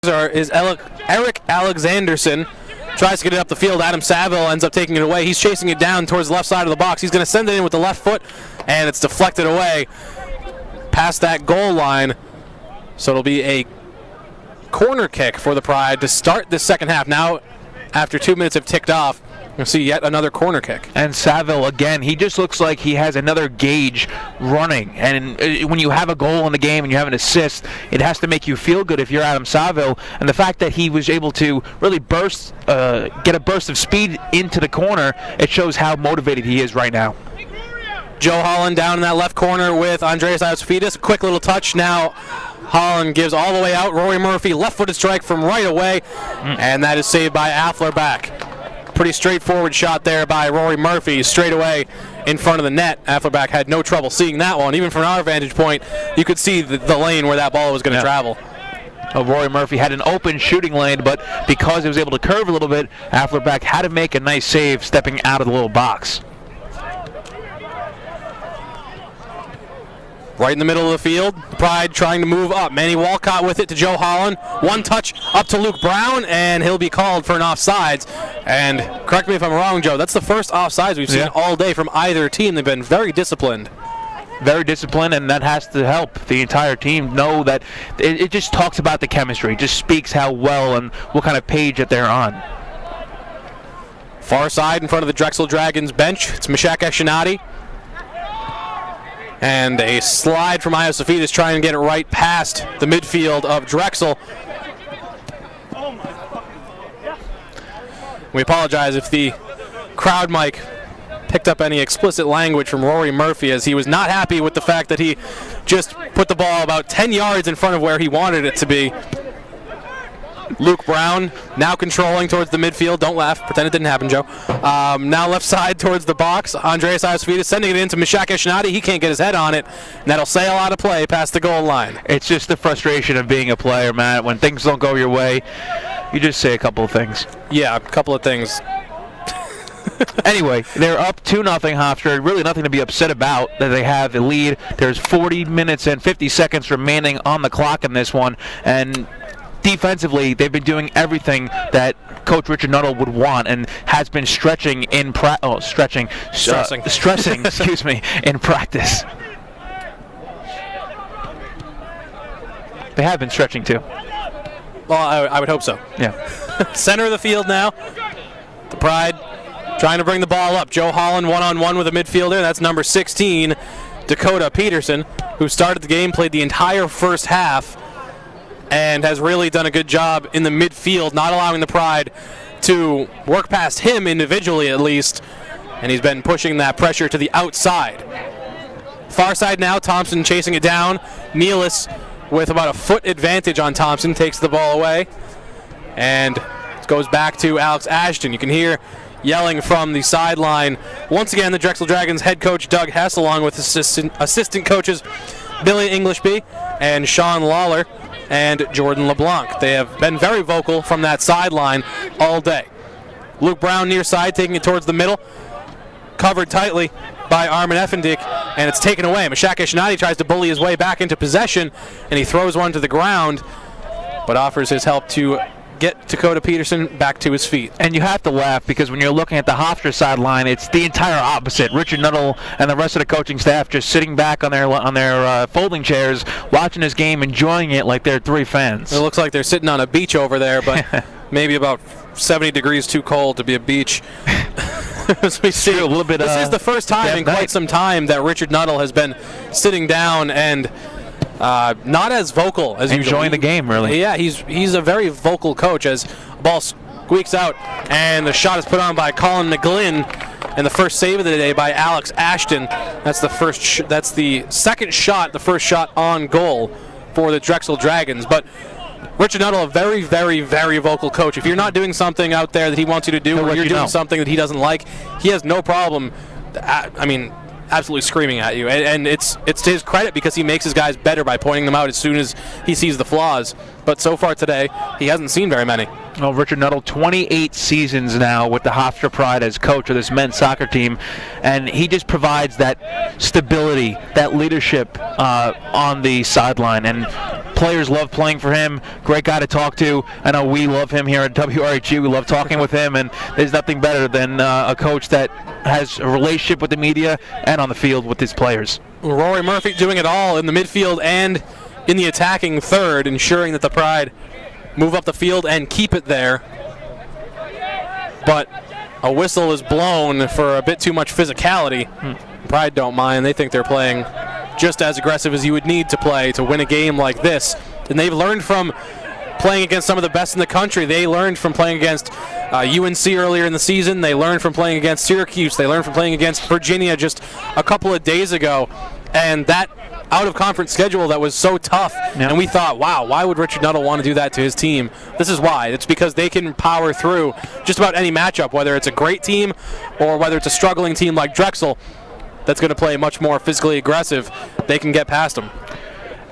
is Eric Alexanderson. Tries to get it up the field. Adam Saville ends up taking it away. He's chasing it down towards the left side of the box. He's going to send it in with the left foot, and it's deflected away past that goal line. So it'll be a corner kick for the Pride to start this second half. Now, after 2 minutes have ticked off, you'll see yet another corner kick. And Saville, again, he just looks like he has another gauge running. And when you have a goal in the game and you have an assist, it has to make you feel good if you're Adam Saville. And the fact that he was able to really get a burst of speed into the corner, it shows how motivated he is right now. Joe Holland down in that left corner with Andreas Iosafidis. Quick little touch now. Holland gives all the way out. Rory Murphy, left-footed strike from right away. And that is saved by Afflerbach. Pretty straightforward shot there by Rory Murphy, straight away in front of the net. Afflerbach had no trouble seeing that one. Even from our vantage point, you could see the lane where that ball was going to travel. Rory Murphy had an open shooting lane, but because he was able to curve a little bit, Afflerbach had to make a nice save stepping out of the little box. Right in the middle of the field, Pride trying to move up. Manny Walcott with it to Joe Holland. One touch up to Luke Brown, and he'll be called for an offsides. And correct me if I'm wrong, Joe, that's the first offsides we've seen all day from either team. They've been very disciplined. Very disciplined, and that has to help the entire team know that it just talks about the chemistry. It just speaks how well and what kind of page that they're on. Far side in front of the Drexel Dragons bench, it's Meshach Eshinati. And a slide from Iosafidis trying to get it right past the midfield of Drexel. We apologize if the crowd mic picked up any explicit language from Rory Murphy, as he was not happy with the fact that he just put the ball about 10 yards in front of where he wanted it to be. Luke Brown now controlling towards the midfield. Don't laugh. Pretend it didn't happen, Joe. Now left side towards the box. Andreas Iosafidis sending it into Meshach Eshinati. He can't get his head on it, and that'll sail out of play past the goal line. It's just the frustration of being a player, Matt. When things don't go your way, you just say a couple of things. Yeah, a couple of things. Anyway, they're up 2-0 Hofstra. Really nothing to be upset about that they have the lead. There's 40 minutes and 50 seconds remaining on the clock in this one, and defensively, they've been doing everything that Coach Richard Nuttall would want, and has been stressing, excuse me, in practice. They have been stretching too. Well, I would hope so. Yeah. Center of the field now. The Pride trying to bring the ball up. Joe Holland one-on-one with a midfielder. That's number 16, Dakota Peterson, who started the game, played the entire first half, and has really done a good job in the midfield, not allowing the Pride to work past him individually at least, and he's been pushing that pressure to the outside. Far side now, Thompson chasing it down. Nealis with about a foot advantage on Thompson, takes the ball away, and it goes back to Alex Ashton. You can hear yelling from the sideline. Once again, the Drexel Dragons head coach Doug Hess, along with assistant coaches Billy Englishby and Sean Lawler and Jordan LeBlanc. They have been very vocal from that sideline all day. Luke Brown near side, taking it towards the middle, covered tightly by Armin Effendick, and it's taken away. Meshach Eshinati tries to bully his way back into possession, and he throws one to the ground, but offers his help to get Dakota Peterson back to his feet. And you have to laugh, because when you're looking at the Hofstra sideline, it's the entire opposite. Richard Nuttall and the rest of the coaching staff just sitting back on their folding chairs, watching this game, enjoying it like they're three fans. It looks like they're sitting on a beach over there, but maybe about 70 degrees too cold to be a beach. As we see, a little bit, this is the first time in quite some time that Richard Nuttall has been sitting down and not as vocal as usual. Enjoying the game, really. Yeah, he's a very vocal coach as a ball squeaks out, and the shot is put on by Colin McGlynn, and the first save of the day by Alex Ashton. That's that's the second shot, the first shot on goal for the Drexel Dragons. But Richard Nuttall, a very, very, very vocal coach. If you're not doing something out there that he wants you to do, or you're doing something that he doesn't like, he has no problem, absolutely screaming at you. And it's to his credit, because he makes his guys better by pointing them out as soon as he sees the flaws. But so far today, he hasn't seen very many. Well, Richard Nuttall, 28 seasons now with the Hofstra Pride as coach of this men's soccer team, and he just provides that stability, that leadership on the sideline, and players love playing for him. Great guy to talk to. I know we love him here at WRHU. We love talking with him, and there's nothing better than a coach that has a relationship with the media and on the field with his players. Rory Murphy doing it all in the midfield and in the attacking third, ensuring that the Pride move up the field and keep it there. But a whistle is blown for a bit too much physicality. Pride don't mind. They think they're playing just as aggressive as you would need to play to win a game like this. And they've learned from playing against some of the best in the country. They learned from playing against UNC earlier in the season. They learned from playing against Syracuse. They learned from playing against Virginia just a couple of days ago. And that out-of-conference schedule that was so tough, and we thought, wow, why would Richard Nuttall want to do that to his team? This is why. It's because they can power through just about any matchup, whether it's a great team or whether it's a struggling team like Drexel that's going to play much more physically aggressive. They can get past them.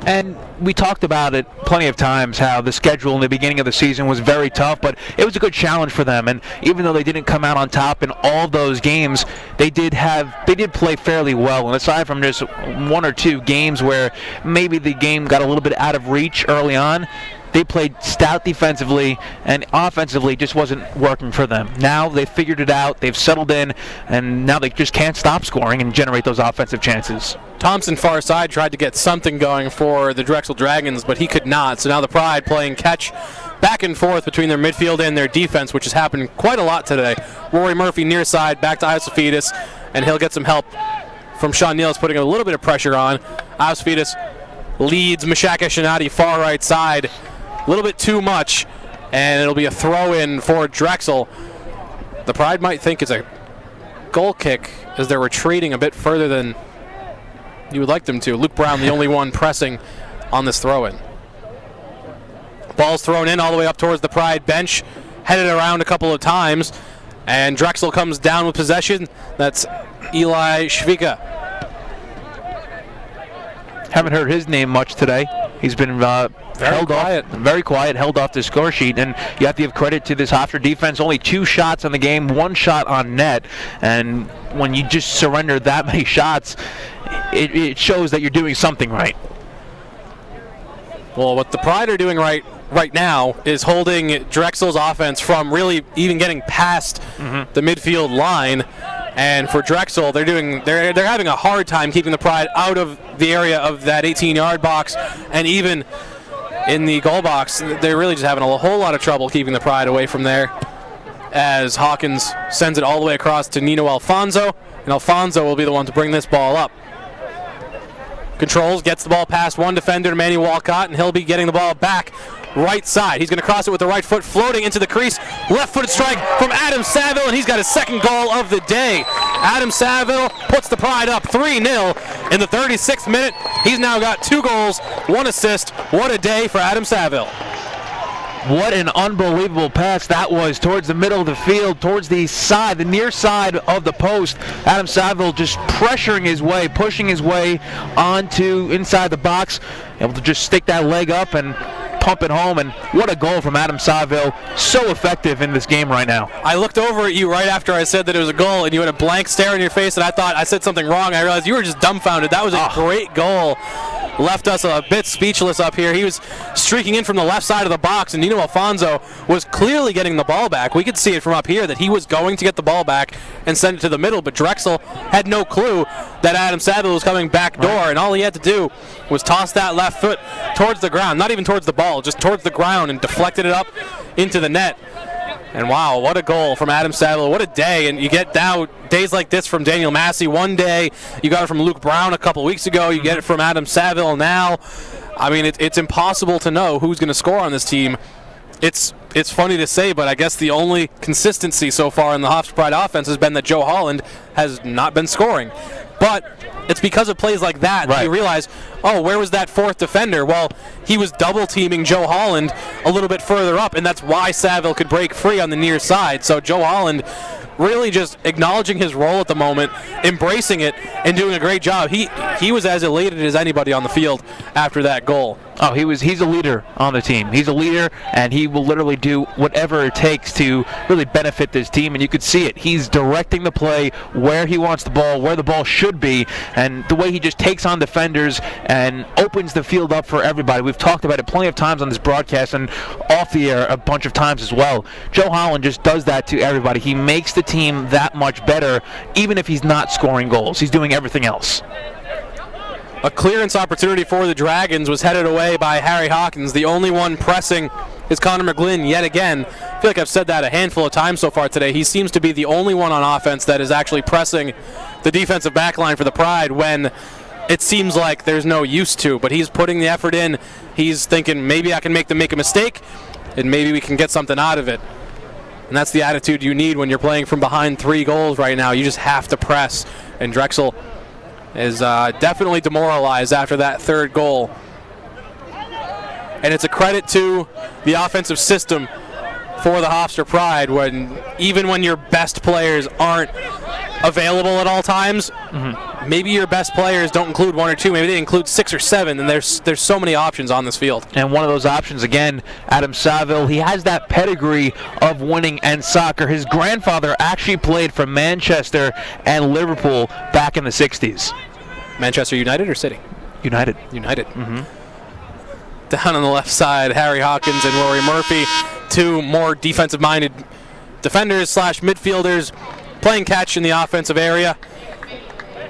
And we talked about it plenty of times, how the schedule in the beginning of the season was very tough, but it was a good challenge for them. And even though they didn't come out on top in all those games, they did play fairly well. And aside from just one or two games where maybe the game got a little bit out of reach early on, they played stout defensively, and offensively just wasn't working for them. Now they've figured it out, they've settled in, and now they just can't stop scoring and generate those offensive chances. Thompson far side tried to get something going for the Drexel Dragons, but he could not. So now the Pride playing catch back and forth between their midfield and their defense, which has happened quite a lot today. Rory Murphy near side, back to Iosafidis, and he'll get some help from Sean Niels, putting a little bit of pressure on. Iosafidis leads Mashaka Shinati far right side. A little bit too much, and it'll be a throw-in for Drexel. The Pride might think it's a goal kick as they're retreating a bit further than you would like them to. Luke Brown, the only one pressing on this throw-in. Ball's thrown in all the way up towards the Pride bench, headed around a couple of times, and Drexel comes down with possession. That's Eli Schvika. Haven't heard his name much today. He's been very quiet, held off the score sheet, and you have to give credit to this Hofstra defense. Only 2 shots on the game, 1 shot on net, and when you just surrender that many shots, it shows that you're doing something right. Well, what the Pride are doing right now is holding Drexel's offense from really even getting past the midfield line. And for Drexel, they're having a hard time keeping the Pride out of the area of that 18-yard box, and even in the goal box, they're really just having a whole lot of trouble keeping the Pride away from there, as Hawkins sends it all the way across to Nino Alfonso, and Alfonso will be the one to bring this ball up. Controls, gets the ball past one defender to Manny Walcott, and he'll be getting the ball back right side. He's going to cross it with the right foot, floating into the crease. Left-footed strike from Adam Saville, and he's got his second goal of the day. Adam Saville puts the Pride up 3-0 in the 36th minute. He's now got 2 goals, 1 assist. What a day for Adam Saville. What an unbelievable pass that was towards the middle of the field, towards the side, the near side of the post. Adam Saville just pressuring his way, pushing his way onto inside the box, able to just stick that leg up and pump it home. And what a goal from Adam Saville. So effective in this game right now. I looked over at you right after I said that it was a goal, and you had a blank stare on your face, and I thought I said something wrong. I realized you were just dumbfounded. That was a great goal. Left us a bit speechless up here. He was streaking in from the left side of the box, and Nino Alfonso was clearly getting the ball back. We could see it from up here that he was going to get the ball back and send it to the middle, but Drexel had no clue that Adam Saville was coming back door, and all he had to do was toss that left foot towards the ground, not even towards the ball, just towards the ground, and deflected it up into the net. And wow, what a goal from Adam Saville. What a day. And you get now days like this from Daniel Massey. One day you got it from Luke Brown a couple weeks ago. You get it from Adam Saville now. I mean, it's impossible to know who's going to score on this team. It's funny to say, but I guess the only consistency so far in the Hofstra Pride offense has been that Joe Holland has not been scoring. But it's because of plays like that that you realize, oh, where was that 4th defender? Well, he was double-teaming Joe Holland a little bit further up, and that's why Saville could break free on the near side. So Joe Holland really just acknowledging his role at the moment, embracing it, and doing a great job. He was as elated as anybody on the field after that goal. Oh, he's a leader on the team. He's a leader, and he will literally do whatever it takes to really benefit this team, and you could see it. He's directing the play where he wants the ball, where the ball should be, and the way he just takes on defenders and opens the field up for everybody. We've talked about it plenty of times on this broadcast and off the air a bunch of times as well. Joe Holland just does that to everybody. He makes the team that much better, even if he's not scoring goals. He's doing everything else. A clearance opportunity for the Dragons was headed away by Harry Hawkins. The only one pressing is Connor McGlynn yet again. I feel like I've said that a handful of times so far today. He seems to be the only one on offense that is actually pressing the defensive backline for the Pride when it seems like there's no use to. But he's putting the effort in. He's thinking maybe I can make them make a mistake and maybe we can get something out of it. And that's the attitude you need when you're playing from behind 3 goals right now. You just have to press. And Drexel is definitely demoralized after that 3rd goal. And it's a credit to the offensive system for the Hofstra Pride even when your best players aren't available at all times, maybe your best players don't include 1 or 2, maybe they include 6 or 7, and there's so many options on this field. And one of those options, again, Adam Saville, he has that pedigree of winning and soccer. His grandfather actually played for Manchester and Liverpool back in the 60s. Manchester United or City? United. Down on the left side, Harry Hawkins and Rory Murphy, 2 more defensive-minded defenders / midfielders playing catch in the offensive area.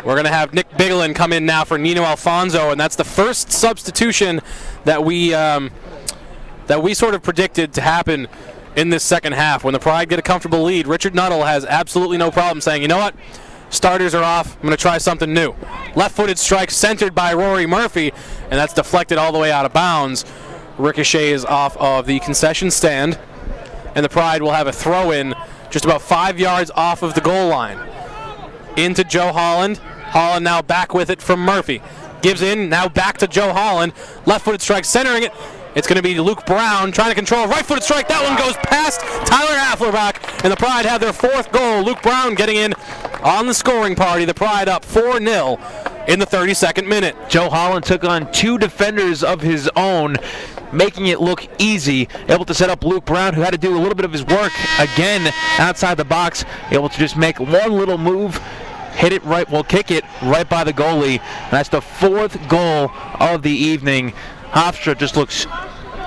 We're going to have Nick Bigelin come in now for Nino Alfonso, and that's the first substitution that we sort of predicted to happen in this second half. When the Pride get a comfortable lead, Richard Nuttall has absolutely no problem saying, you know what, starters are off, I'm going to try something new. Left-footed strike centered by Rory Murphy, and that's deflected all the way out of bounds. Ricochets off of the concession stand, and the Pride will have a throw-in just about 5 yards off of the goal line. Into Joe Holland. Holland now back with it from Murphy. Gives in, now back to Joe Holland. Left-footed strike, centering it. It's going to be Luke Brown trying to control right-footed strike. That one goes past Tyler Afflerbach, and the Pride have their 4th goal. Luke Brown getting in on the scoring party. The Pride up 4-0 in the 32nd minute. Joe Holland took on 2 defenders of his own, making it look easy. Able to set up Luke Brown, who had to do a little bit of his work again outside the box. Able to just make one little move, kick it right by the goalie. And that's the 4th goal of the evening. Hofstra just looks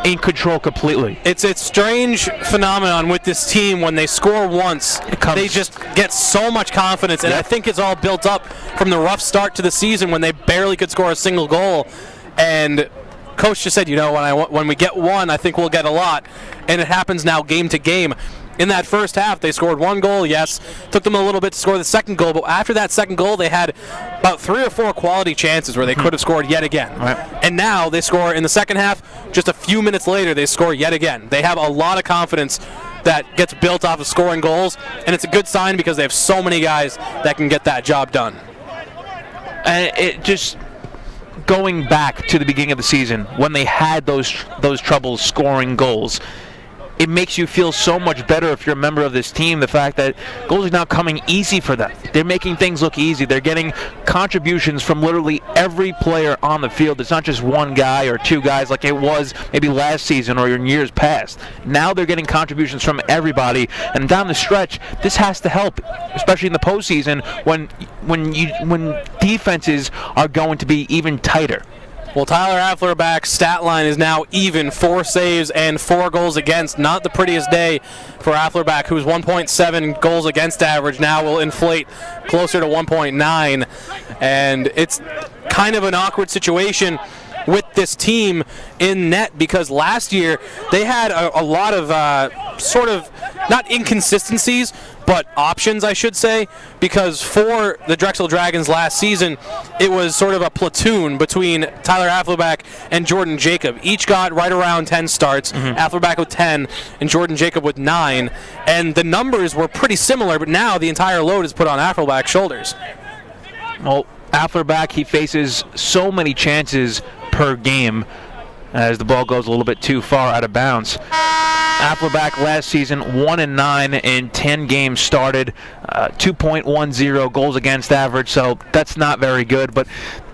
in control completely. It's a strange phenomenon with this team. When they score once, they just get so much confidence, and I think it's all built up from the rough start to the season when they barely could score a single goal. And Coach just said, you know, when we get one, I think we'll get a lot. And it happens now game to game. In that first half, they scored 1 goal, yes. Took them a little bit to score the 2nd goal, but after that 2nd goal, they had about 3 or 4 quality chances where they could have scored yet again. Right. And now they score in the second half. Just a few minutes later, they score yet again. They have a lot of confidence that gets built off of scoring goals, and it's a good sign because they have so many guys that can get that job done. And it just... going back to the beginning of the season when they had those troubles scoring goals, it makes you feel so much better if you're a member of this team, the fact that goals are now coming easy for them. They're making things look easy. They're getting contributions from literally every player on the field. It's not just 1 guy or 2 guys like it was maybe last season or in years past. Now they're getting contributions from everybody, and down the stretch, this has to help, especially in the postseason when defenses are going to be even tighter. Well, Tyler Afflerbach's stat line is now even, 4 saves and 4 goals against. Not the prettiest day for Afflerbach, whose 1.7 goals against average now will inflate closer to 1.9. And it's kind of an awkward situation with this team in net, because last year they had a lot of sort of, not inconsistencies, but options, I should say, because for the Drexel Dragons last season, it was sort of a platoon between Tyler Afflerbach and Jordan Jacob. Each got right around 10 starts, Afflerbach with 10 and Jordan Jacob with 9, and the numbers were pretty similar, but now the entire load is put on Afflerbach's shoulders. Well, Afflerbach, he faces so many chances per game as the ball goes a little bit too far out of bounds. Afflerbach last season 1-9 in 10 games started, 2.10 goals against average, so that's not very good. But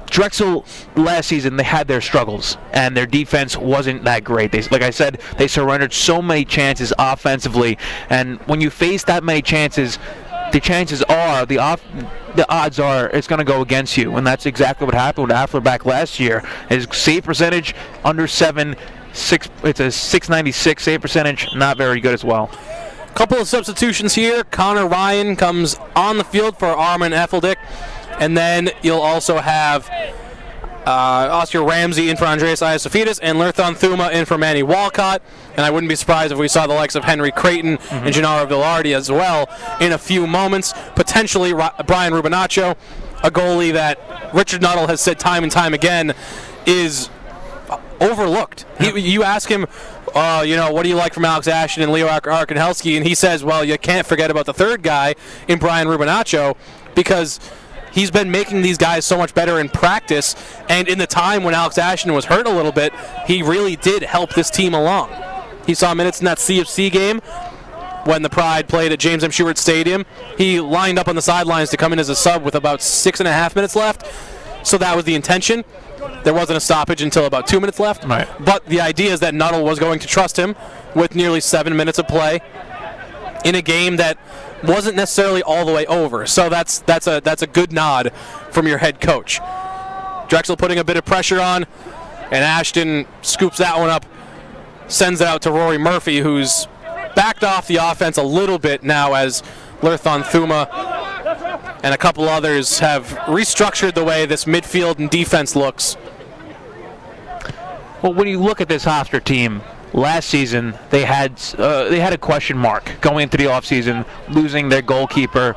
Drexel last season, they had their struggles, and their defense wasn't that great. Like I said, they surrendered so many chances offensively, and when you face that many chances, the chances are, the odds are it's going to go against you, and that's exactly what happened with Afflerbach last year. His save percentage under 7, it's a 696 save percentage, not very good as well. Couple of substitutions here. Connor Ryan comes on the field for Armin Effeldick. And then you'll also have Oscar Ramsey in for Andreas Iosafidis and Lerthon Thuma in for Manny Walcott. And I wouldn't be surprised if we saw the likes of Henry Creighton and Gennaro Villardi as well in a few moments. Potentially Brian Rubinaccio, a goalie that Richard Nuttall has said time and time again is overlooked. You ask him, what do you like from Alex Ashton and Leo Arkanhelski? And he says, well, you can't forget about the third guy in Brian Rubinaccio, because he's been making these guys so much better in practice, and in the time when Alex Ashton was hurt a little bit, he really did help this team along. He saw minutes in that CFC game when the Pride played at James M. Stewart Stadium. He lined up on the sidelines to come in as a sub with about 6.5 minutes left, so that was the intention. There wasn't a stoppage until about 2 minutes left, right. But the idea is that Nuttall was going to trust him with nearly 7 minutes of play in a game that wasn't necessarily all the way over. So that's a good nod from your head coach. Drexel putting a bit of pressure on, and Ashton scoops that one up, sends it out to Rory Murphy, who's backed off the offense a little bit now as Lerthon Thuma and a couple others have restructured the way this midfield and defense looks. Well, when you look at this Hofstra team, last season they had a question mark going into the offseason, losing their goalkeeper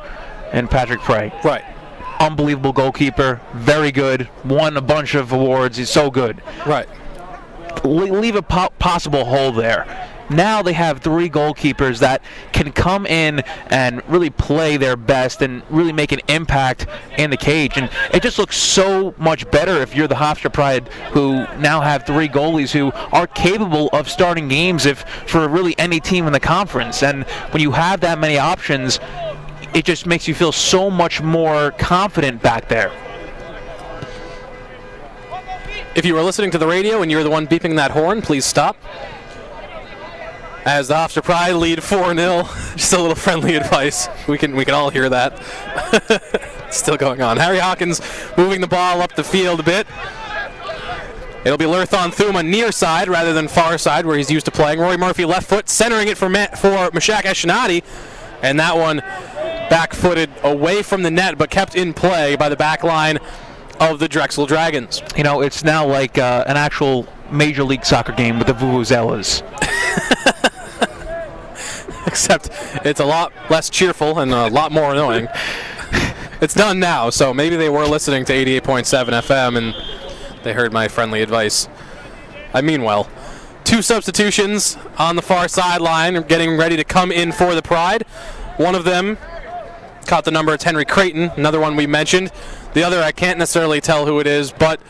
and Patrick Prey. Right. Unbelievable goalkeeper, very good, won a bunch of awards, he's so good. Right. Leave a possible hole there. Now they have 3 goalkeepers that can come in and really play their best and really make an impact in the cage. And it just looks so much better if you're the Hofstra Pride, who now have 3 goalies who are capable of starting games for really any team in the conference. And when you have that many options, it just makes you feel so much more confident back there. If you were listening to the radio and you're the one beeping that horn, please stop. As the Hofstra Pride lead 4-0, just a little friendly advice. We can all hear that. Still going on. Harry Hawkins moving the ball up the field a bit. It'll be Lerthon Thuma near side rather than far side where he's used to playing. Rory Murphy left foot, centering it for Meshach Eshanati, and that one back-footed away from the net but kept in play by the back line of the Drexel Dragons. You know, it's now like an actual Major League Soccer game with the Vuvuzelas. Except it's a lot less cheerful and a lot more annoying. It's done now, so maybe they were listening to 88.7 FM and they heard my friendly advice. I mean well. 2 substitutions on the far sideline getting ready to come in for the Pride. One of them caught the number. It's Henry Creighton, another one we mentioned. The other I can't necessarily tell who it is, but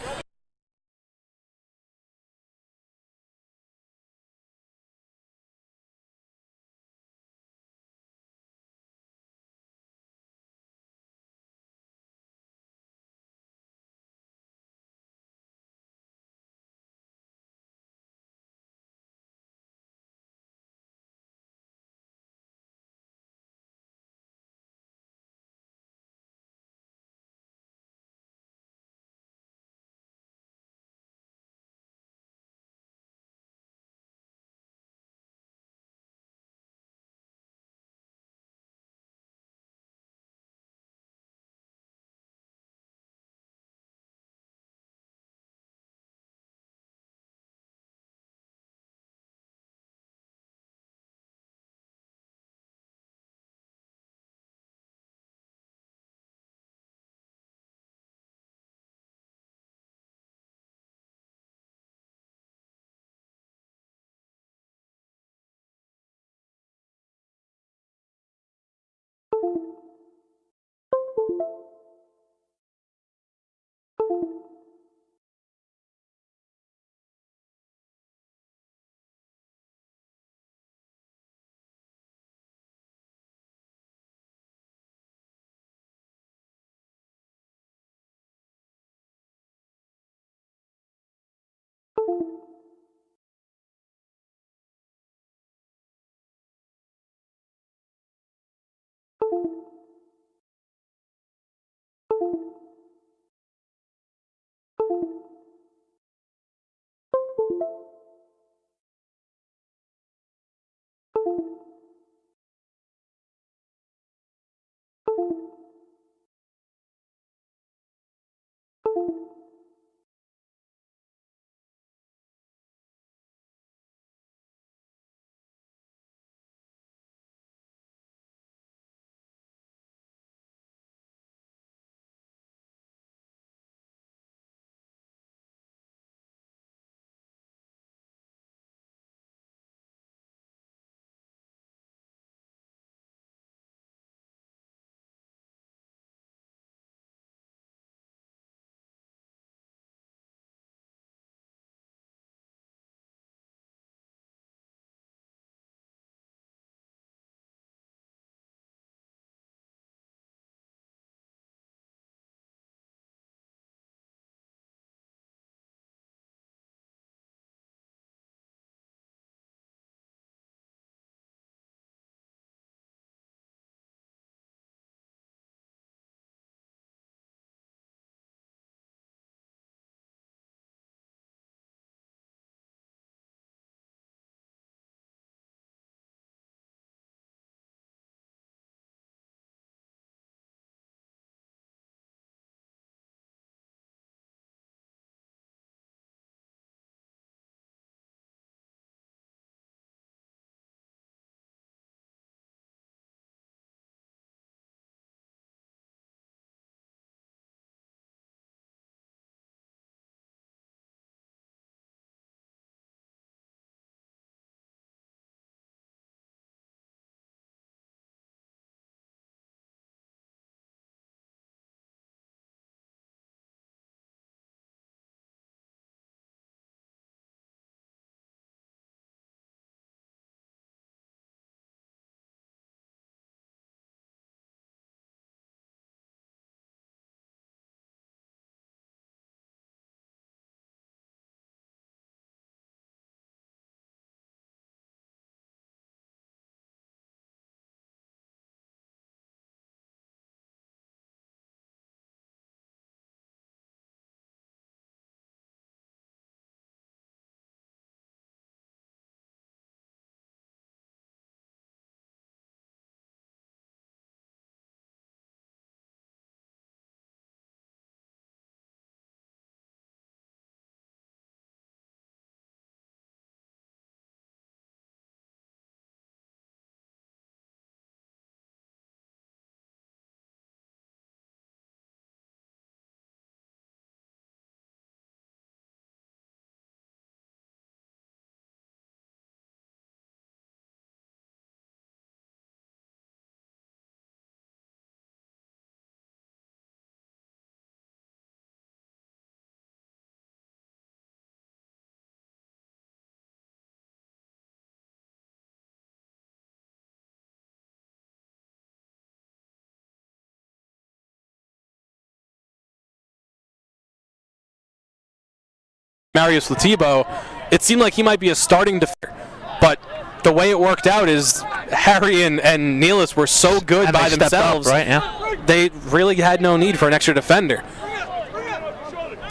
Marius Latibo, it seemed like he might be a starting defender, but the way it worked out is Harry and Nealis were so good And by they stepped themselves. up, right? Yeah. They really had no need for an extra defender.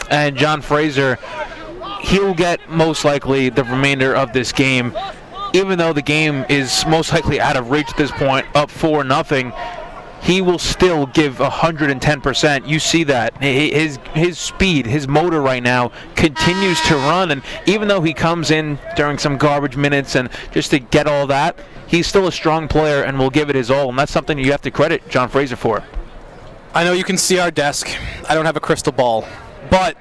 And John Fraser, he'll get most likely the remainder of this game, even though the game is most likely out of reach at this point, up 4-0. He will still give 110%. You see that. His speed, his motor right now continues to run, and even though he comes in during some garbage minutes and just to get all that, he's still a strong player and will give it his all, and that's something you have to credit John Fraser for. I know you can see our desk. I don't have a crystal ball, but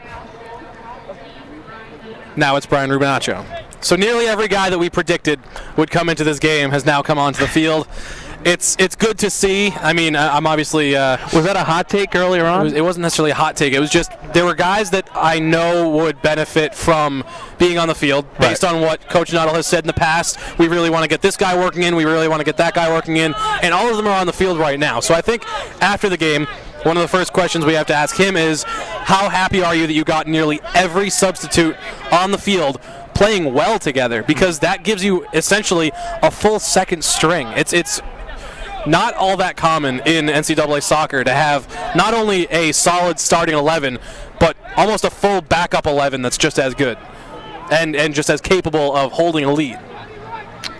now it's Brian Rubinaccio. So nearly every guy that we predicted would come into this game has now come onto the field. It's good to see. I mean, I'm obviously... was that a hot take earlier on? It wasn't necessarily a hot take. It was just there were guys that I know would benefit from being on the field based on what Coach Nuttall has said in the past. We really want to get this guy working in. We really want to get that guy working in. And all of them are on the field right now. So I think after the game, one of the first questions we have to ask him is, how happy are you that you got nearly every substitute on the field playing well together? Because that gives you essentially a full second string. It's not all that common in NCAA soccer to have not only a solid starting 11, but almost a full backup 11 that's just as good and just as capable of holding a lead.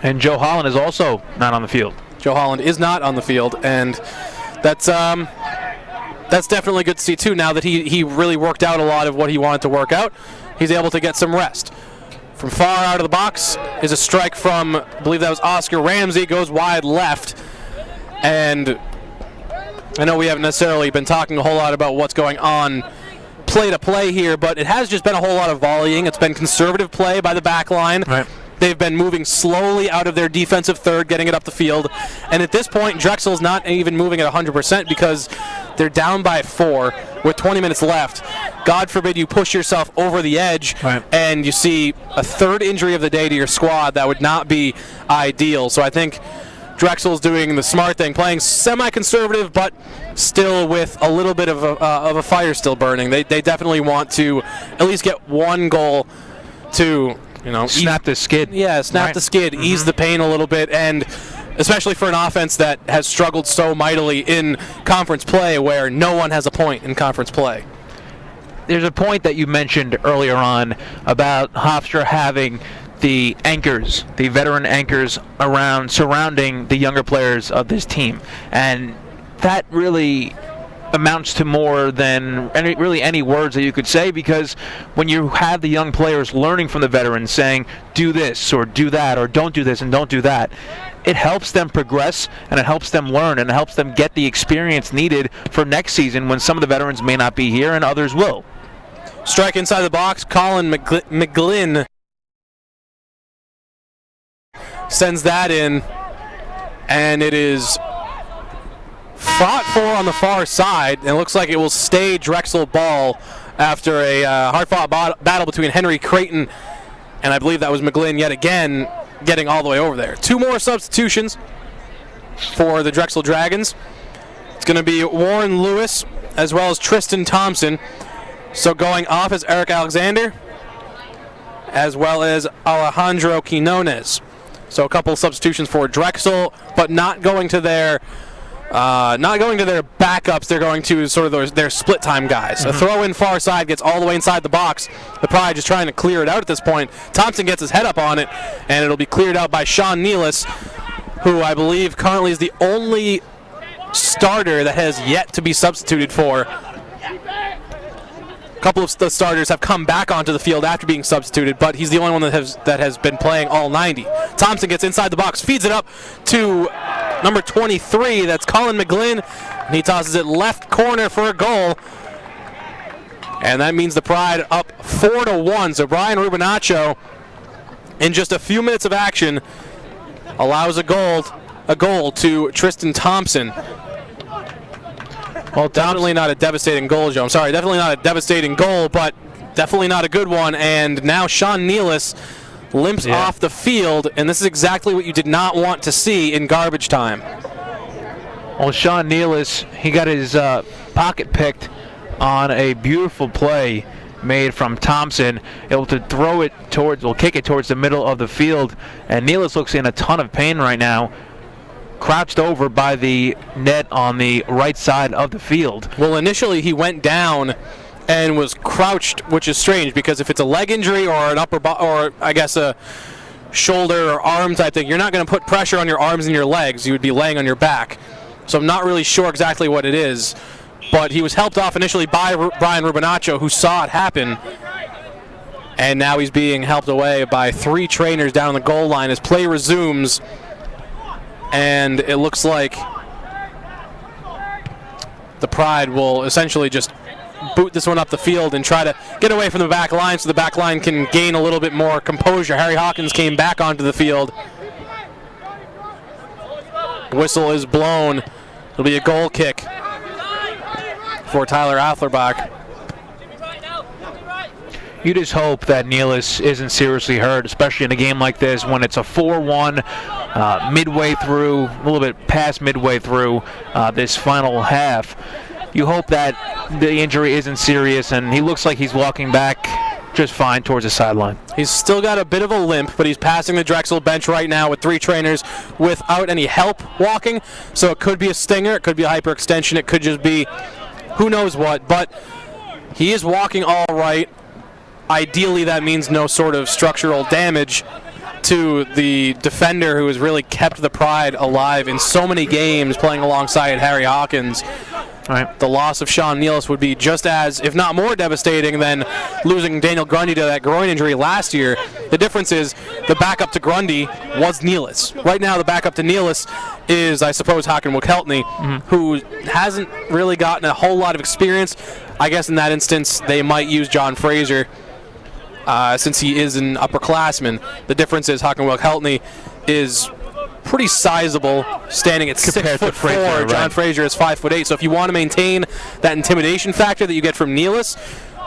And Joe Holland is also not on the field. Joe Holland is not on the field, and that's definitely good to see too. Now that he really worked out a lot of what he wanted to work out, he's able to get some rest. From far out of the box is a strike from, I believe that was Oscar Ramsey, goes wide left. And I know we haven't necessarily been talking a whole lot about what's going on play to play here, but it has just been a whole lot of volleying. It's been conservative play by the back line. Right. They've been moving slowly out of their defensive third, getting it up the field. And at this point, Drexel's not even moving at 100% because they're down by 4 with 20 minutes left. God forbid you push yourself over the edge and you see a third injury of the day to your squad. That would not be ideal. So I think Drexel's doing the smart thing, playing semi-conservative, but still with a little bit of a fire still burning. They definitely want to at least get one goal to, snap the skid. Yeah, snap the skid, ease the pain a little bit, and especially for an offense that has struggled so mightily in conference play, where no one has a point in conference play. There's a point that you mentioned earlier on about Hofstra having the anchors, the veteran anchors surrounding the younger players of this team. And that really amounts to more than any words that you could say, because when you have the young players learning from the veterans saying, do this or do that or don't do this and don't do that, it helps them progress and it helps them learn and it helps them get the experience needed for next season when some of the veterans may not be here and others will. Strike inside the box, Colin McGlynn sends that in, and it is fought for on the far side, and it looks like it will stay Drexel ball after a hard-fought battle between Henry Creighton and I believe that was McGlynn yet again getting all the way over there. 2 more substitutions for the Drexel Dragons. It's going to be Warren Lewis as well as Tristan Thompson. So going off is Eric Alexander as well as Alejandro Quinones. So a couple substitutions for Drexel, but not going to their backups. They're going to sort of their split time guys. A throw in far side gets all the way inside the box. They're probably just trying to clear it out at this point. Thompson gets his head up on it, and it'll be cleared out by Sean Nealis, who I believe currently is the only starter that has yet to be substituted for. A couple of the starters have come back onto the field after being substituted, but he's the only one that has been playing all 90. Thompson gets inside the box, feeds it up to number 23. That's Colin McGlynn, and he tosses it left corner for a goal. And that means the Pride up 4-1. So Brian Rubinaccio, in just a few minutes of action, allows a goal to Tristan Thompson. Well, definitely not a devastating goal, Joe. I'm sorry, definitely not a devastating goal, but definitely not a good one. And now Sean Nealis limps off the field, and this is exactly what you did not want to see in garbage time. Well, Sean Nealis, he got his pocket picked on a beautiful play, made from Thompson, able to throw it towards, or kick it towards the middle of the field. And Nealis looks in a ton of pain right now, crouched over by the net on the right side of the field. Well, initially he went down and was crouched, which is strange because if it's a leg injury or an or I guess a shoulder or arm type thing, you're not going to put pressure on your arms and your legs. You would be laying on your back. So I'm not really sure exactly what it is, but he was helped off initially by Brian Rubinaccio, who saw it happen, and now he's being helped away by 3 trainers down on the goal line as play resumes, and it looks like the Pride will essentially just boot this one up the field and try to get away from the back line so the back line can gain a little bit more composure. Harry Hawkins came back onto the field. Whistle is blown. It'll be a goal kick for Tyler Athlerbach. You just hope that Nealis isn't seriously hurt, especially in a game like this when it's a 4-1 midway through, a little bit past midway through this final half. You hope that the injury isn't serious, and he looks like he's walking back just fine towards the sideline. He's still got a bit of a limp, but he's passing the Drexel bench right now with 3 trainers without any help walking. So it could be a stinger, it could be a hyperextension, it could just be who knows what, but he is walking all right. Ideally, that means no sort of structural damage to the defender who has really kept the Pride alive in so many games playing alongside Harry Hawkins. Right. The loss of Sean Nealis would be just as, if not more devastating than losing Daniel Grundy to that groin injury last year. The difference is the backup to Grundy was Nealis. Right now, the backup to Nealis is, I suppose, Hakan Wikeltny, who hasn't really gotten a whole lot of experience. I guess in that instance, they might use John Fraser since he is an upperclassman. The difference is Hakan Wikeltny is pretty sizable, standing at 6'4". John Fraser is 5'8". So if you want to maintain that intimidation factor that you get from Nealis,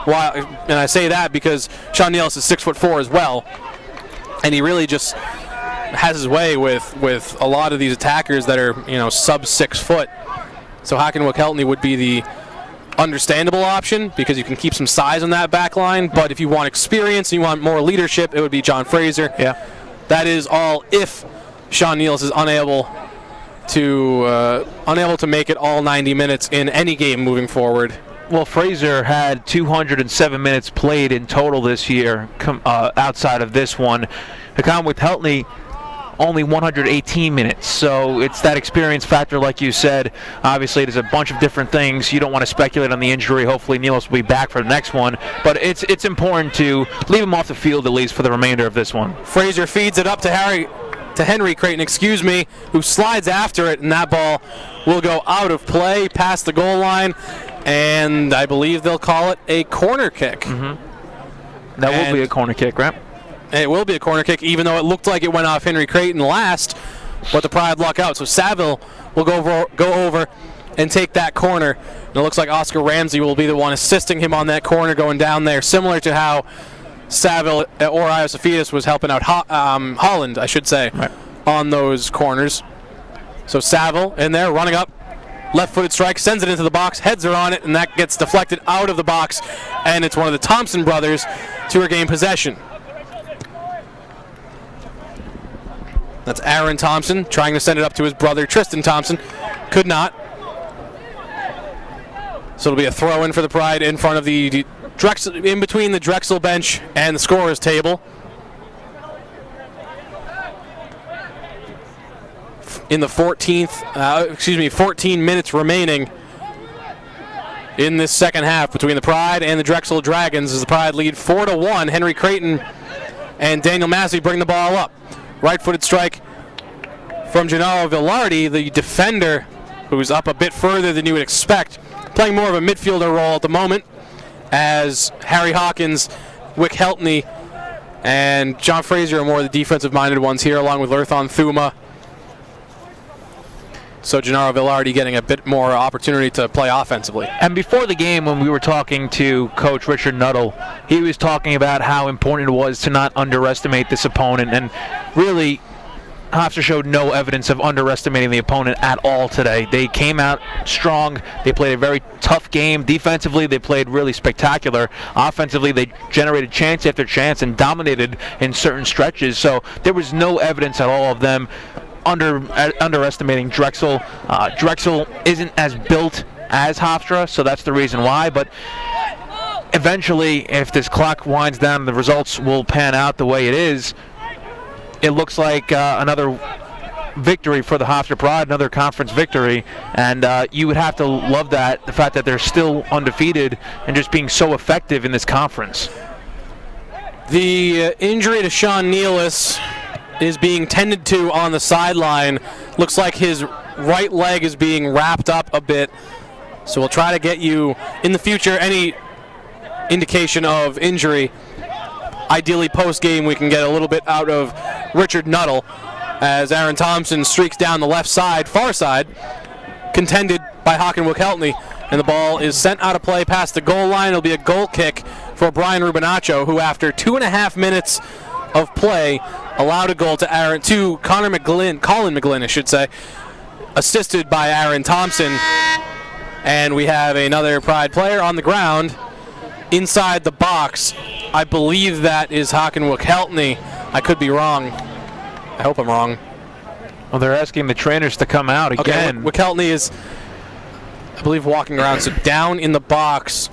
and I say that because Sean Nealis is 6'4" as well, and he really just has his way with a lot of these attackers that are sub 6 foot. So Hakan Wikeltny would be the understandable option because you can keep some size on that back line. But if you want experience and you want more leadership, it would be John Fraser. Yeah, that is all if Sean Nealis is unable to make it all 90 minutes in any game moving forward. Well, Fraser had 207 minutes played in total this year outside of this one. Hakan Wikeltny only 118 minutes, so it's that experience factor like you said. Obviously, there's a bunch of different things. You don't want to speculate on the injury. Hopefully, Nealis will be back for the next one, but it's important to leave him off the field at least for the remainder of this one. Fraser feeds it up to Henry Creighton, who slides after it, and that ball will go out of play past the goal line, and I believe they'll call it a corner kick. Mm-hmm. That will be a corner kick, right? It will be a corner kick, even though it looked like it went off Henry Creighton last, but the Pride luck out. So Saville will go over and take that corner. And it looks like Oscar Ramsey will be the one assisting him on that corner going down there, similar to how Saville or Iosafidis was helping out Holland, I should say, right, on those corners. So Saville in there, running up, left-footed strike, sends it into the box, heads are on it, and that gets deflected out of the box, and it's one of the Thompson brothers to regain possession. That's Aaron Thompson trying to send it up to his brother Tristan Thompson. Could not. So it'll be a throw-in for the Pride in front of the Drexel, in between the Drexel bench and the scorer's table. In the 14 minutes remaining in this second half between the Pride and the Drexel Dragons, as the Pride lead 4-1. Henry Creighton and Daniel Massey bring the ball up. Right-footed strike from Gennaro Villardi, the defender, who's up a bit further than you would expect, playing more of a midfielder role at the moment, as Harry Hawkins, Wikeltny, and John Fraser are more the defensive-minded ones here, along with Lerthon Thuma. So Gennaro Villardi getting a bit more opportunity to play offensively. And before the game, when we were talking to Coach Richard Nuttall, he was talking about how important it was to not underestimate this opponent. And really, Hofstra showed no evidence of underestimating the opponent at all today. They came out strong. They played a very tough game. Defensively, they played really spectacular. Offensively, they generated chance after chance and dominated in certain stretches. So there was no evidence at all of them underestimating Drexel. Drexel isn't as built as Hofstra, so that's the reason why. But eventually, if this clock winds down and the results will pan out the way it is, it looks like another victory for the Hofstra Pride, another conference victory, and you would have to love that, the fact that they're still undefeated and just being so effective in this conference. The injury to Sean Nealis is being tended to on the sideline. Looks like his right leg is being wrapped up a bit, so we'll try to get you in the future any indication of injury. Ideally post-game we can get a little bit out of Richard Nuttall as Aaron Thompson streaks down the left side, far side, contended by Hockenwick Heltney, and the ball is sent out of play past the goal line. It'll be a goal kick for Brian Rubinaccio, who after 2.5 minutes of play allowed a goal to Colin McGlynn, I should say, assisted by Aaron Thompson. And we have another Pride player on the ground inside the box. I believe that is Hockenwick Heltney. I could be wrong. I hope I'm wrong. Well, they're asking the trainers to come out again. Okay, McKeltney is, I believe, walking around. So down in the box.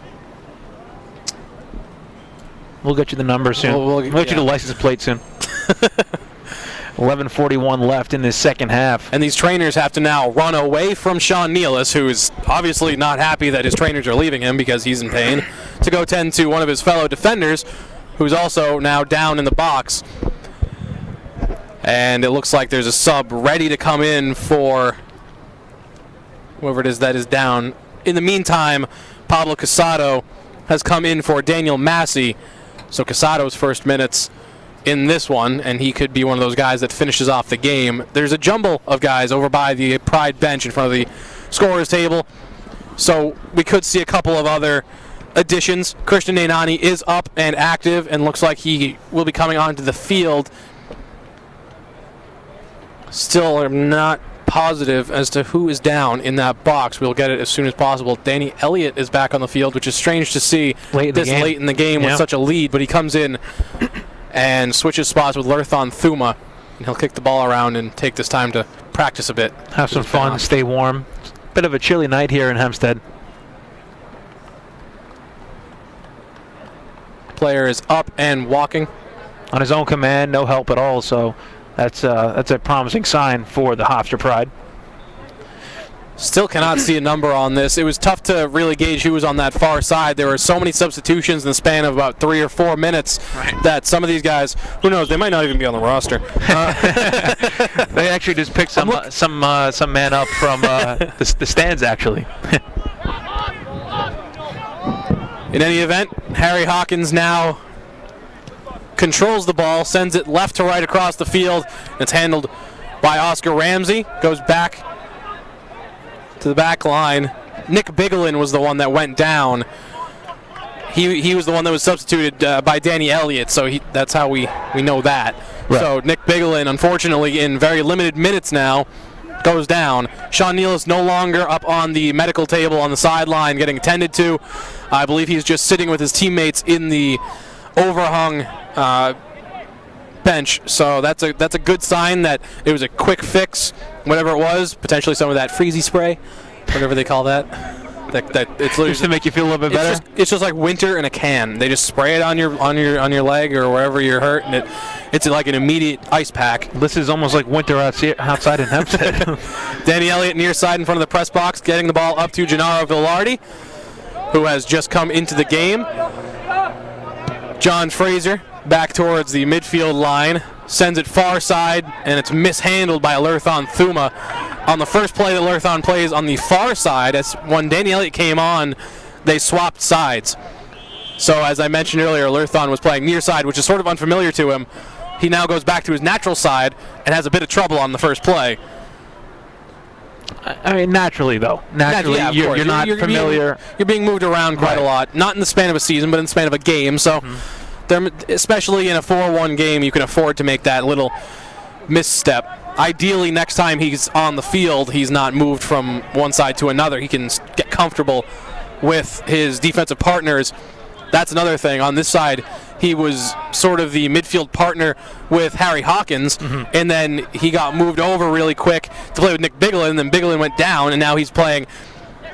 We'll get you the number soon. We'll get you the license plate soon. 11:41 left in this second half. And these trainers have to now run away from Sean Nealis, who is obviously not happy that his trainers are leaving him because he's in pain, to go tend to one of his fellow defenders, who's also now down in the box. And it looks like there's a sub ready to come in for whoever it is that is down. In the meantime, Pablo Casado has come in for Daniel Massey. So Casado's first minutes in this one, and he could be one of those guys that finishes off the game. There's a jumble of guys over by the Pride bench in front of the scorer's table. So we could see a couple of other additions. Christian Nainani is up and active and looks like he will be coming onto the field. Still am not positive as to who is down in that box. We'll get it as soon as possible. Danny Elliott is back on the field, which is strange to see late in the game with such a lead, but he comes in and switches spots with Lerthon Thuma, and he'll kick the ball around and take this time to practice a bit. Have some fun, stay warm. Bit of a chilly night here in Hempstead. Player is up and walking. On his own command, no help at all, so that's a promising sign for the Hofstra Pride. Still cannot see a number on this. It was tough to really gauge who was on that far side. There were so many substitutions in the span of about 3 or 4 minutes that some of these guys, who knows, they might not even be on the roster. They actually just picked some man up from the stands, actually. In any event, Harry Hawkins now controls the ball, sends it left to right across the field. It's handled by Oscar Ramsey. Goes back to the back line. Nick Bigelin was the one that went down. He was the one that was substituted by Danny Elliott, so that's how we know that. Right. So Nick Bigelin, unfortunately, in very limited minutes now, goes down. Sean Nealis no longer up on the medical table on the sideline getting attended to. I believe he's just sitting with his teammates in the overhung bench. So that's a good sign that it was a quick fix, whatever it was. Potentially some of that freezy spray, whatever they call that. That it's literally just to make you feel a little bit better. It's just like winter in a can. They just spray it on your leg or wherever you're hurt, and it's like an immediate ice pack. This is almost like winter outside in Hempstead. Danny Elliott near side in front of the press box, getting the ball up to Gennaro Villardi, who has just come into the game. John Fraser back towards the midfield line, sends it far side, and it's mishandled by Lerthon Thuma. On the first play that Lerthon plays on the far side, as when Danny Elliott came on, they swapped sides. So as I mentioned earlier, Lerthon was playing near side, which is sort of unfamiliar to him. He now goes back to his natural side and has a bit of trouble on the first play. I mean, naturally, though. Naturally, yeah, you're not familiar. You're being moved around quite a lot. Not in the span of a season, but in the span of a game. So, especially in a 4-1 game, you can afford to make that little misstep. Ideally, next time he's on the field, he's not moved from one side to another. He can get comfortable with his defensive partners. That's another thing. On this side, he was sort of the midfield partner with Harry Hawkins, and then he got moved over really quick to play with Nick Bigelin, and then Bigelin went down, and now he's playing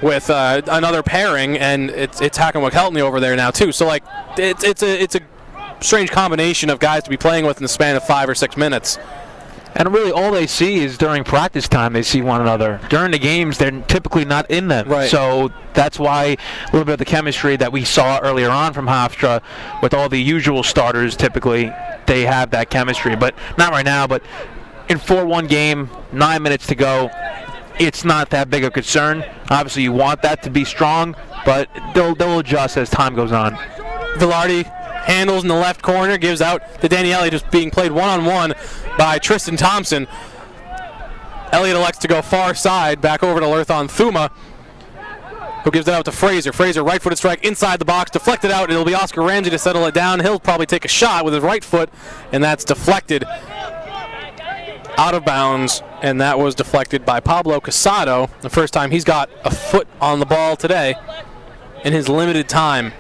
with another pairing, and it's Hakenwick Heltney over there now too. So like it's a strange combination of guys to be playing with in the span of 5 or 6 minutes. And really all they see is during practice time they see one another. During the games they're typically not in them. Right. So that's why a little bit of the chemistry that we saw earlier on from Hofstra with all the usual starters, typically they have that chemistry. But not right now, but in 4-1 game, 9 minutes to go, it's not that big of a concern. Obviously you want that to be strong, but they'll adjust as time goes on. Velarde handles in the left corner, gives out to Danny Elliott, just being played one-on-one by Tristan Thompson. Elliott elects to go far side, back over to Lerthon Thuma, who gives it out to Fraser. Fraser, right-footed strike inside the box, deflected out. It'll be Oscar Ramsey to settle it down. He'll probably take a shot with his right foot, and that's deflected out of bounds, and that was deflected by Pablo Casado, the first time he's got a foot on the ball today in his limited time.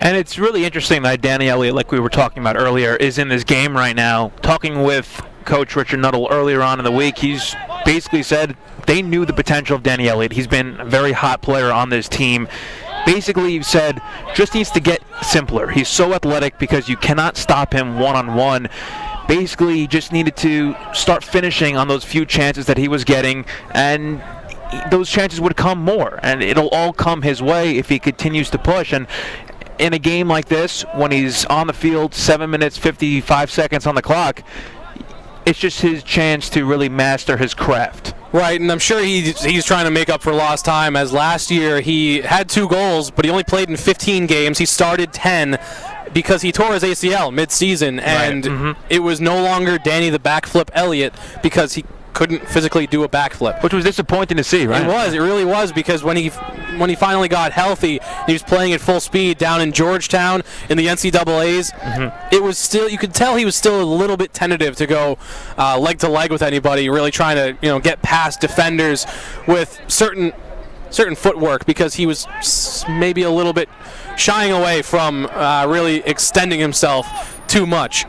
And it's really interesting that Danny Elliott, like we were talking about earlier, is in this game right now. Talking with Coach Richard Nuttall earlier on in the week, he's basically said they knew the potential of Danny Elliott. He's been a very hot player on this team. Basically, he said, just needs to get simpler. He's so athletic because you cannot stop him one-on-one. Basically, he just needed to start finishing on those few chances that he was getting, and those chances would come more, and it'll all come his way if he continues to push. And in a game like this, when he's on the field, 7 minutes, 55 seconds on the clock, it's just his chance to really master his craft. Right, and I'm sure he's trying to make up for lost time, as last year he had 2 goals, but he only played in 15 games. He started 10 because he tore his ACL mid-season, and it was no longer Danny the backflip Elliott because he couldn't physically do a backflip. Which was disappointing to see, right? It really was, because when he finally got healthy, he was playing at full speed down in Georgetown in the NCAAs. It was still, you could tell he was still a little bit tentative to go leg to leg with anybody, really trying to get past defenders with certain footwork, because he was maybe a little bit shying away from really extending himself too much.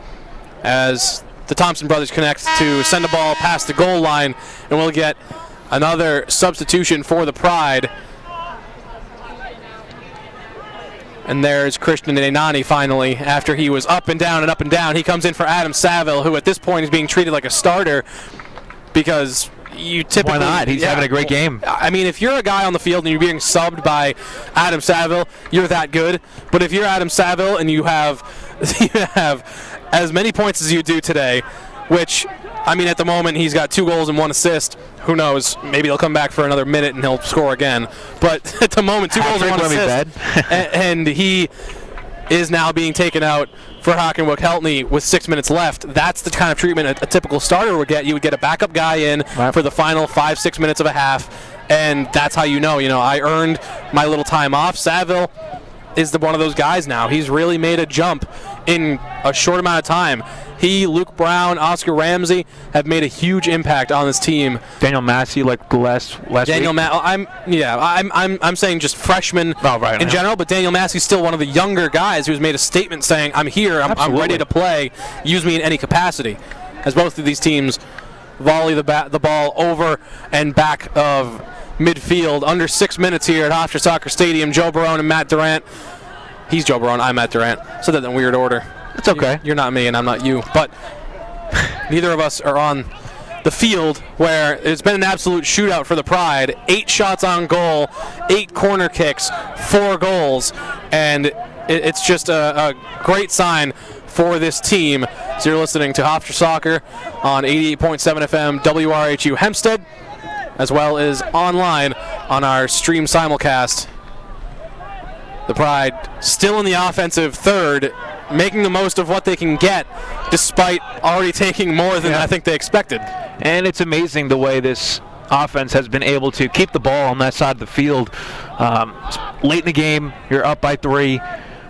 As the Thompson brothers connect to send a ball past the goal line, and we'll get another substitution for the Pride. And there's Christian Enani finally, after he was up and down and up and down. He comes in for Adam Saville, who at this point is being treated like a starter, because you typically... Why not? He's having a great game. I mean, if you're a guy on the field and you're being subbed by Adam Saville, you're that good. But if you're Adam Saville and you have as many points as you do today, which, I mean, at the moment he's got 2 goals and 1 assist. Who knows? Maybe he'll come back for another minute and he'll score again. But at the moment, 2 goals and 1 assist, and he is now being taken out for Hakenwick Heltney with 6 minutes left. That's the kind of treatment a typical starter would get. You would get a backup guy in for the final 5-6 minutes of a half, and that's how you know, I earned my little time off. Saville is one of those guys now. He's really made a jump in a short amount of time. He, Luke Brown, Oscar Ramsey have made a huge impact on this team. Daniel Massey, like last Daniel week. I'm saying just freshmen in general, but Daniel Massey's still one of the younger guys who's made a statement saying, I'm here, I'm ready to play, use me in any capacity. As both of these teams volley the ball over and back of midfield. Under 6 minutes here at Hofstra Soccer Stadium. Joe Barone and Matt Durant. He's Joe Barone, I'm Matt Durant. Said that in weird order. It's okay. You're not me and I'm not you. But neither of us are on the field, where it's been an absolute shootout for the Pride. 8 shots on goal, 8 corner kicks, 4 goals. And it's just a great sign for this team. So you're listening to Hofstra Soccer on 88.7 FM WRHU Hempstead, as well as online on our stream simulcast. The Pride still in the offensive third, making the most of what they can get, despite already taking more than I think they expected. And it's amazing the way this offense has been able to keep the ball on that side of the field. Late in the game, you're up by 3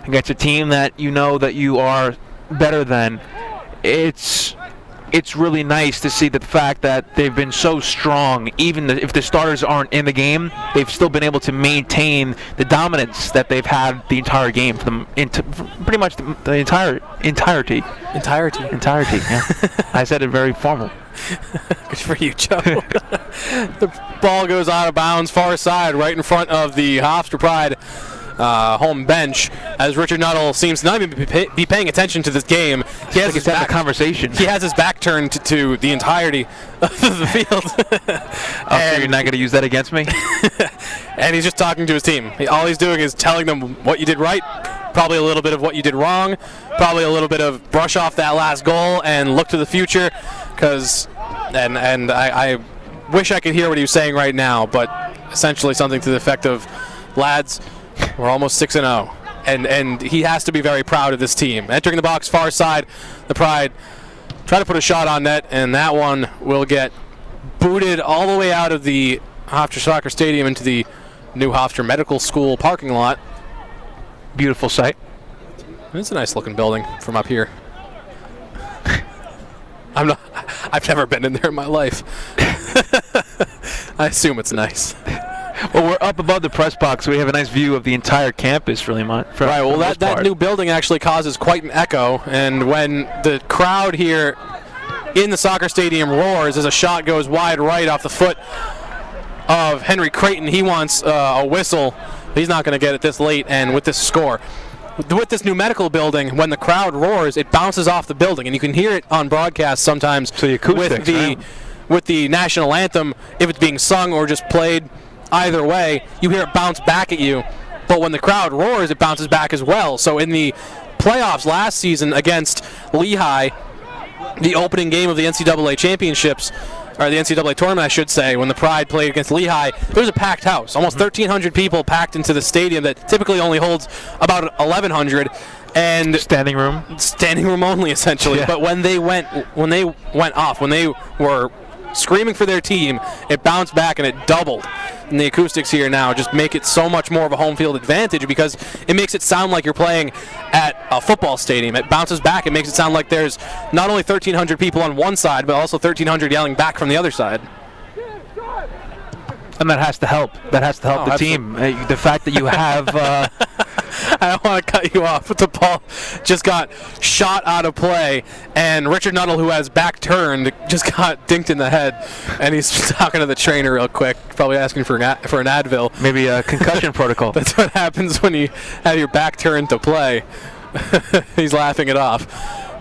against a team that you know that you are better than. It's it's really nice to see the fact that they've been so strong. Even if the starters aren't in the game, they've still been able to maintain the dominance that they've had the entire game, for pretty much the entirety. Yeah, I said it very formal. Good for you, Joe. The ball goes out of bounds, far side, right in front of the Hofstra Pride home bench, as Richard Nuttall seems to not even be paying attention to this game. He has his back, conversation. He has his back turned to the entirety of the field. So you're not going to use that against me? And he's just talking to his team. All he's doing is telling them what you did right, probably a little bit of what you did wrong, probably a little bit of brush off that last goal and look to the future. I wish I could hear what he was saying right now, but essentially something to the effect of, lads, we're almost 6-0, and he has to be very proud of this team. Entering the box far side, the Pride try to put a shot on net, and that one will get booted all the way out of the Hofstra Soccer Stadium into the new Hofstra Medical School parking lot. Beautiful sight. It's a nice looking building from up here. I've never been in there in my life. I assume it's nice. Well, we're up above the press box, so we have a nice view of the entire campus, really. Right, well, that new building actually causes quite an echo, and when the crowd here in the soccer stadium roars as a shot goes wide right off the foot of Henry Creighton, he wants a whistle. He's not going to get it this late, and with this score. With this new medical building, when the crowd roars, it bounces off the building, and you can hear it on broadcast sometimes so the acoustics, with the national anthem, if it's being sung or just played. Either way, you hear it bounce back at you, but when the crowd roars, it bounces back as well. So in the playoffs last season against Lehigh, the opening game of the NCAA championships, or the NCAA tournament, I should say, when the Pride played against Lehigh, there was a packed house. Almost 1,300 people packed into the stadium that typically only holds about 1,100. And standing room only, essentially. Yeah. But when they went off, when they were screaming for their team, it bounced back and it doubled. And the acoustics here now just make it so much more of a home field advantage, because it makes it sound like you're playing at a football stadium. It bounces back. It makes it sound like there's not only 1,300 people on one side, but also 1,300 yelling back from the other side. And that has to help. That has to help the team. The fact that you have... I don't want to cut you off, but the ball just got shot out of play, and Richard Nuttall, who has back turned, just got dinked in the head, and he's talking to the trainer real quick, probably asking for an Advil. Maybe a concussion protocol. That's what happens when you have your back turned to play. He's laughing it off.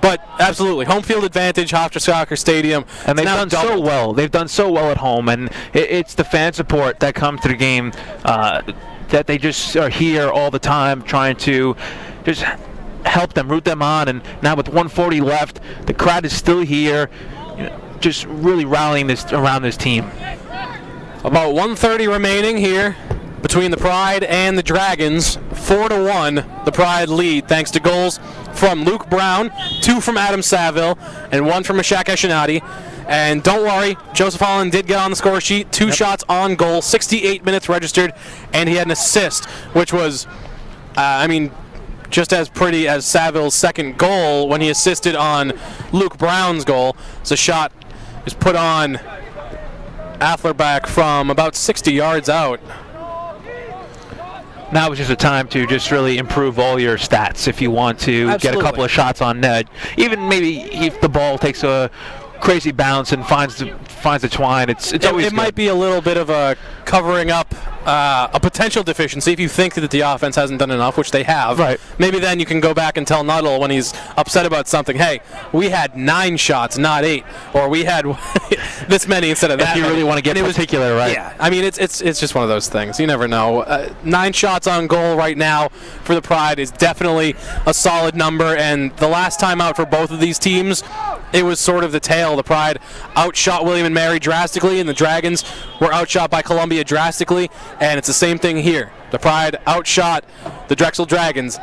But absolutely, home field advantage, Hofstra Soccer Stadium. And they've done so well. They've done so well at home, and it's the fan support that comes to the game that they just are here all the time trying to just help them, root them on. And now with 140 left, the crowd is still here, just really rallying around this team. About 1:30 remaining here between the Pride and the Dragons. 4-1, the Pride lead, thanks to goals from Luke Brown, 2 from Adam Saville, and 1 from Mashak Eshanati. And don't worry, Joseph Holland did get on the score sheet. 2 shots on goal, 68 minutes registered, and he had an assist, which was, just as pretty as Saville's second goal when he assisted on Luke Brown's goal. So shot is put on Afflerbach from about 60 yards out. Now is just a time to just really improve all your stats if you want to get a couple of shots on net. Even maybe if the ball takes a crazy bounce and finds the twine, it's always it might be a little bit of a covering up a potential deficiency if you think that the offense hasn't done enough, which they have. Right. Maybe then you can go back and tell Nuttall when he's upset about something, hey, we had 9 shots, not 8, or we had this many instead of that. If you really want to get particular, right? Yeah. I mean, it's just one of those things. You never know. 9 shots on goal right now for the Pride is definitely a solid number, and the last time out for both of these teams, it was sort of the tale. The Pride outshot William and Mary drastically, and the Dragons were outshot by Columbia drastically, and it's the same thing here. The Pride outshot the Drexel Dragons